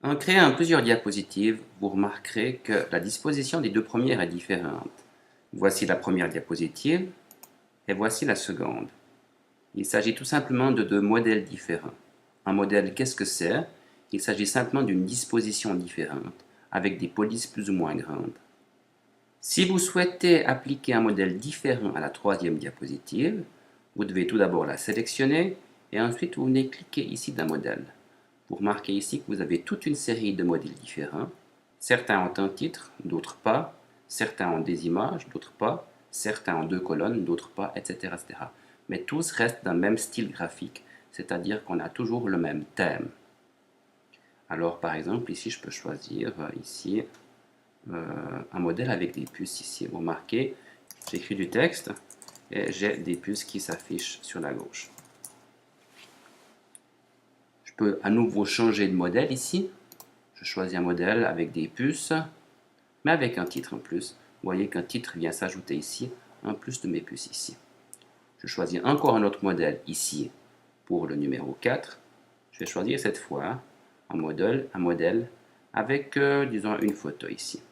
En créant plusieurs diapositives, vous remarquerez que la disposition des deux premières est différente. Voici la première diapositive et voici la seconde. Il s'agit tout simplement de deux modèles différents. Un modèle, qu'est-ce que c'est? Il s'agit simplement d'une disposition différente, avec des polices plus ou moins grandes. Si vous souhaitez appliquer un modèle différent à la troisième diapositive, vous devez tout d'abord la sélectionner et ensuite vous venez cliquer ici d'un modèle. Vous remarquez ici que vous avez toute une série de modèles différents. Certains ont un titre, d'autres pas. Certains ont des images, d'autres pas. Certains ont deux colonnes, d'autres pas, etc., etc. Mais tous restent d'un même style graphique, c'est-à-dire qu'on a toujours le même thème. Alors par exemple, ici je peux choisir ici un modèle avec des puces ici. Vous remarquez, j'écris du texte et j'ai des puces qui s'affichent sur la gauche. Je peux à nouveau changer de modèle ici. Je choisis un modèle avec des puces, mais avec un titre en plus. Vous voyez qu'un titre vient s'ajouter ici, en plus de mes puces ici. Je choisis encore un autre modèle ici pour le numéro 4. Je vais choisir cette fois un modèle avec, disons, une photo ici.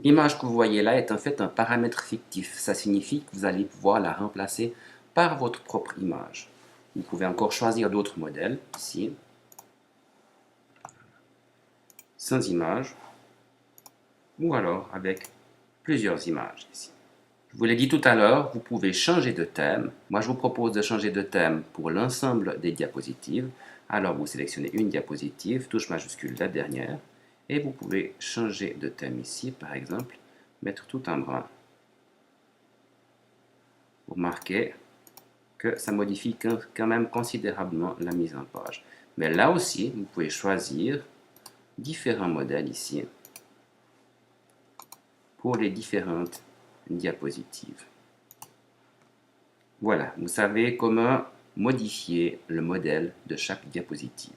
L'image que vous voyez là est en fait un paramètre fictif. Ça signifie que vous allez pouvoir la remplacer par votre propre image. Vous pouvez encore choisir d'autres modèles ici, sans image, ou alors avec plusieurs images ici. Je vous l'ai dit tout à l'heure, vous pouvez changer de thème. Moi, je vous propose de changer de thème pour l'ensemble des diapositives. Alors, vous sélectionnez une diapositive, touche majuscule la dernière, et vous pouvez changer de thème ici, par exemple, mettre tout en brun. Vous remarquez que ça modifie quand même considérablement la mise en page. Mais là aussi, vous pouvez choisir différents modèles ici pour les différentes diapositives. Voilà, vous savez comment modifier le modèle de chaque diapositive.